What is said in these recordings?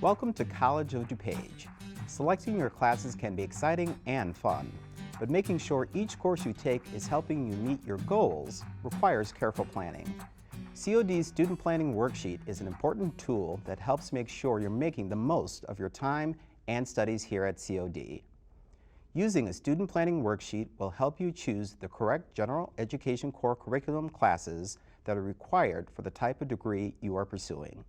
Welcome to College of DuPage. Selecting your classes can be exciting and fun, but making sure each course you take is helping you meet your goals requires careful planning. COD's Student Planning Worksheet is an important tool that helps make sure you're making the most of your time and studies here at COD. Using a student planning worksheet will help you choose the correct general education core curriculum classes that are required for the type of degree you are pursuing.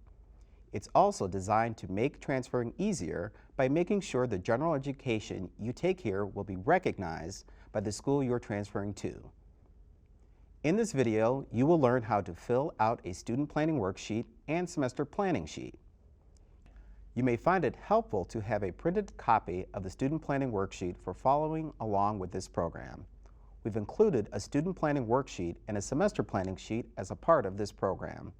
It's also designed to make transferring easier by making sure the general education you take here will be recognized by the school you're transferring to. In this video, you will learn how to fill out a student planning worksheet and semester planning sheet. You may find it helpful to have a printed copy of the student planning worksheet for following along with this program. We've included a student planning worksheet and a semester planning sheet as a part of this program.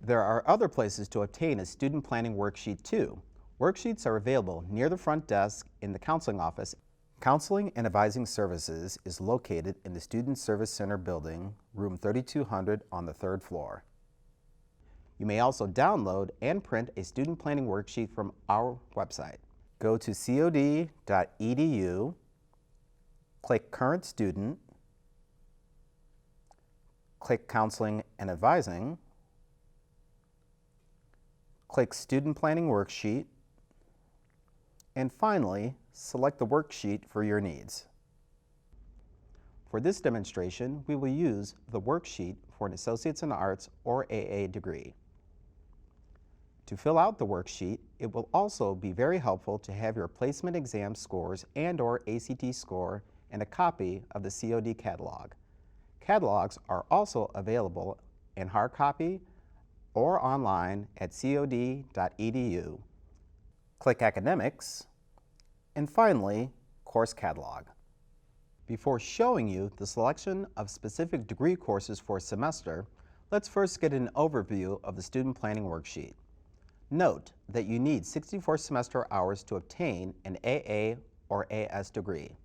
There are other places to obtain a student planning worksheet too. Worksheets are available near the front desk in the counseling office. Counseling and Advising Services is located in the Student Service Center building, room 3200 on the 3rd floor. You may also download and print a student planning worksheet from our website. Go to cod.edu, click Current Student, click Counseling and Advising, click Student Planning Worksheet, and finally, select the worksheet for your needs. For this demonstration, we will use the worksheet for an Associates in Arts or AA degree. To fill out the worksheet, it will also be very helpful to have your placement exam scores and/or ACT score and a copy of the COD catalog. Catalogs are also available in hard copy or online at cod.edu. Click Academics, and finally, Course Catalog. Before showing you the selection of specific degree courses for a semester, let's first get an overview of the student planning worksheet. Note that you need 64 semester hours to obtain an AA or AS degree.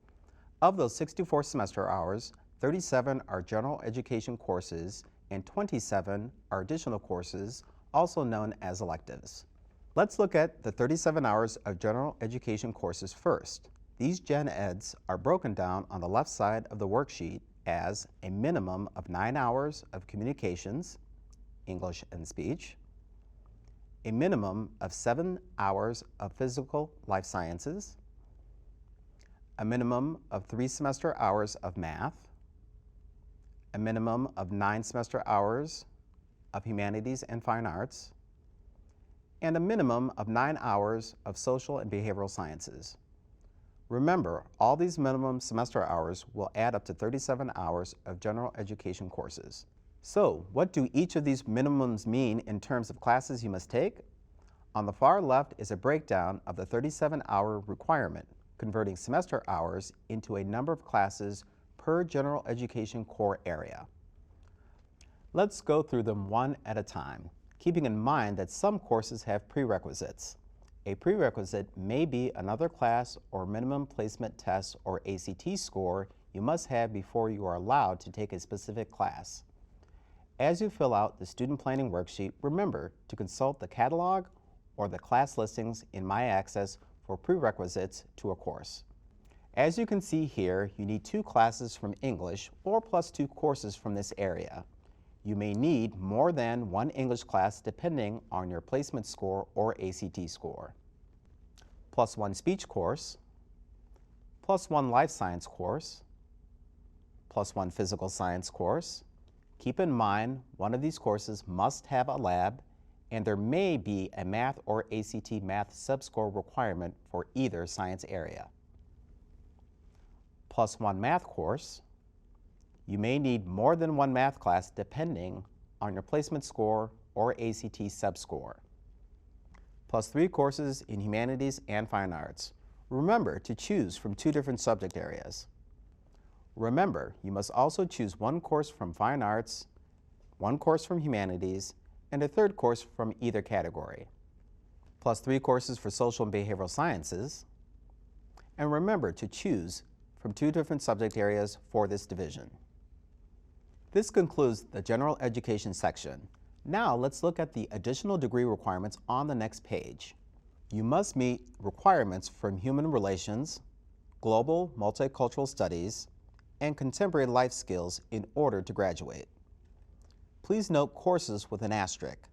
Of those 64 semester hours, 37 are general education courses and 27 are additional courses, also known as electives. Let's look at the 37 hours of general education courses first. These gen eds are broken down on the left side of the worksheet as a minimum of 9 hours of communications, English and speech, a minimum of 7 hours of physical life sciences, a minimum of 3 semester hours of math, a minimum of 9 semester hours of humanities and fine arts, and a minimum of 9 hours of social and behavioral sciences. Remember, all these minimum semester hours will add up to 37 hours of general education courses. So, what do each of these minimums mean in terms of classes you must take? On the far left is a breakdown of the 37-hour requirement, converting semester hours into a number of classes per general education core area. Let's go through them one at a time, keeping in mind that some courses have prerequisites. A prerequisite may be another class or minimum placement test or ACT score you must have before you are allowed to take a specific class. As you fill out the student planning worksheet, remember to consult the catalog or the class listings in My Access for prerequisites to a course. As you can see here, you need 2 classes from English or plus 2 courses from this area. You may need more than 1 English class depending on your placement score or ACT score. Plus 1 speech course, plus 1 life science course, plus 1 physical science course. Keep in mind, one of these courses must have a lab, and there may be a math or ACT math subscore requirement for either science area. Plus 1 math course. You may need more than 1 math class depending on your placement score or ACT subscore. Plus 3 courses in humanities and fine arts. Remember to choose from 2 different subject areas. Remember, you must also choose 1 course from fine arts, 1 course from humanities, and a 3rd course from either category. Plus 3 courses for social and behavioral sciences. And remember to choose from 2 different subject areas for this division. This concludes the general education section. Now let's look at the additional degree requirements on the next page. You must meet requirements from human relations, global multicultural studies, and contemporary life skills in order to graduate. Please note courses with an asterisk.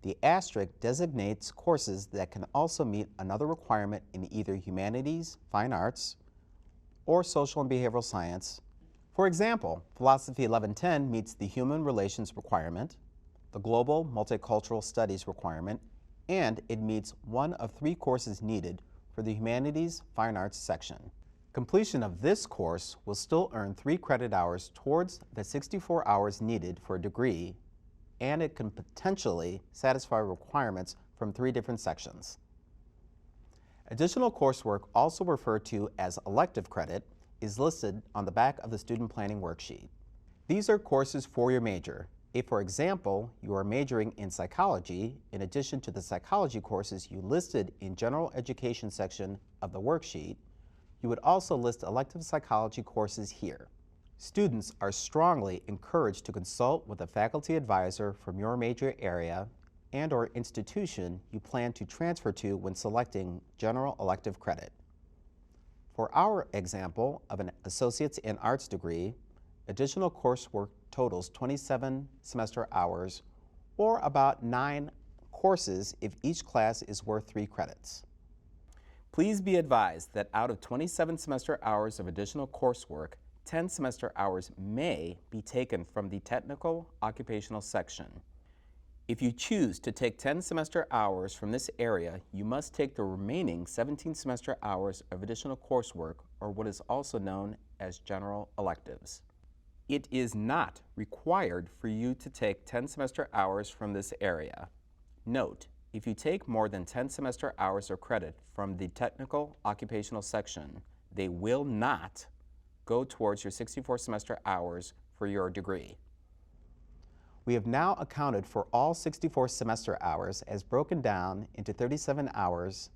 The asterisk designates courses that can also meet another requirement in either humanities, fine arts, or social and behavioral science. For example, Philosophy 1110 meets the human relations requirement, the global multicultural studies requirement, and it meets one of 3 courses needed for the humanities, fine arts section. Completion of this course will still earn 3 credit hours towards the 64 hours needed for a degree, and it can potentially satisfy requirements from 3 different sections. Additional coursework, also referred to as elective credit, is listed on the back of the student planning worksheet. These are courses for your major. If, for example, you are majoring in psychology, in addition to the psychology courses you listed in general education section of the worksheet, you would also list elective psychology courses here. Students are strongly encouraged to consult with a faculty advisor from your major area and/or institution you plan to transfer to when selecting general elective credit. For our example of an Associate's in Arts degree, additional coursework totals 27 semester hours, or about 9 courses if each class is worth 3 credits. Please be advised that out of 27 semester hours of additional coursework, 10 semester hours may be taken from the technical occupational section. If you choose to take 10 semester hours from this area, you must take the remaining 17 semester hours of additional coursework, or what is also known as general electives. It is not required for you to take 10 semester hours from this area. Note, if you take more than 10 semester hours of credit from the technical occupational section, they will not go towards your 64 semester hours for your degree. We have now accounted for all 64 semester hours as broken down into 37 hours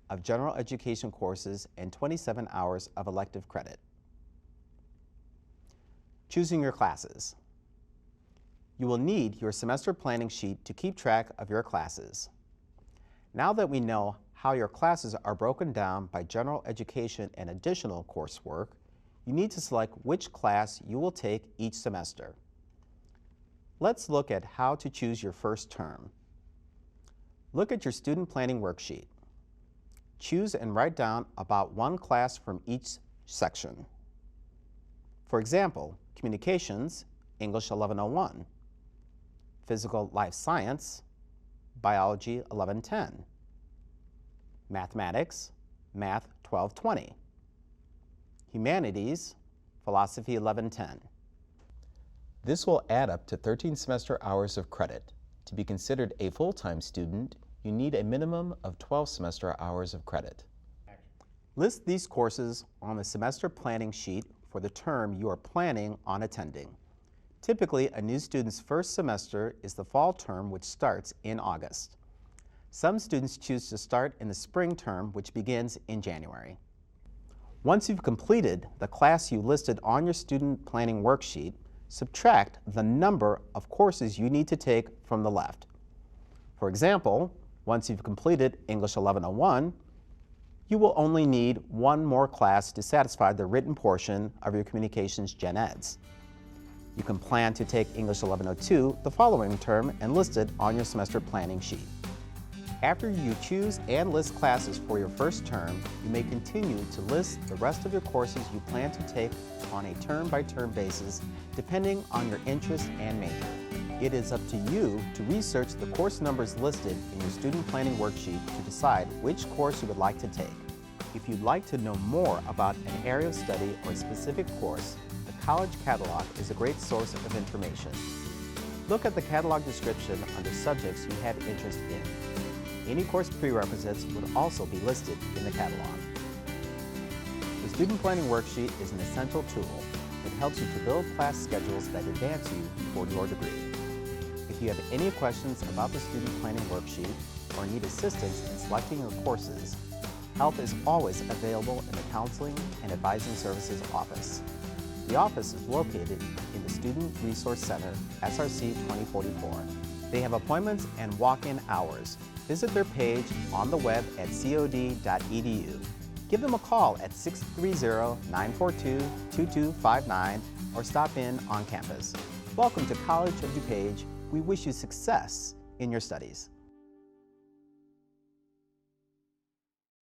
of general education courses and 27 hours of elective credit. Choosing your classes. You will need your semester planning sheet to keep track of your classes. Now that we know how your classes are broken down by general education and additional coursework, you need to select which class you will take each semester. Let's look at how to choose your first term. Look at your student planning worksheet. Choose and write down about 1 class from each section. For example, Communications, English 1101. Physical Life Science, Biology 1110. Mathematics, Math 1220. Humanities, Philosophy 1110. This will add up to 13 semester hours of credit. To be considered a full-time student, you need a minimum of 12 semester hours of credit. List these courses on the semester planning sheet for the term you are planning on attending. Typically, a new student's first semester is the fall term, which starts in August. Some students choose to start in the spring term, which begins in January. Once you've completed the class you listed on your student planning worksheet, subtract the number of courses you need to take from the left. For example, once you've completed English 1101, you will only need 1 more class to satisfy the written portion of your Communications Gen Eds. You can plan to take English 1102 the following term and list it on your semester planning sheet. After you choose and list classes for your first term, you may continue to list the rest of your courses you plan to take on a term-by-term basis, depending on your interest and major. It is up to you to research the course numbers listed in your student planning worksheet to decide which course you would like to take. If you'd like to know more about an area of study or a specific course, the College Catalog is a great source of information. Look at the catalog description under subjects you have interest in. Any course prerequisites would also be listed in the catalog. The Student Planning Worksheet is an essential tool. It helps you to build class schedules that advance you toward your degree. If you have any questions about the Student Planning Worksheet or need assistance in selecting your courses, help is always available in the Counseling and Advising Services office. The office is located in the Student Resource Center, SRC 2044. They have appointments and walk-in hours. visit their page on the web at cod.edu. Give them a call at 630-942-2259 or stop in on campus. Welcome to College of DuPage. We wish you success in your studies.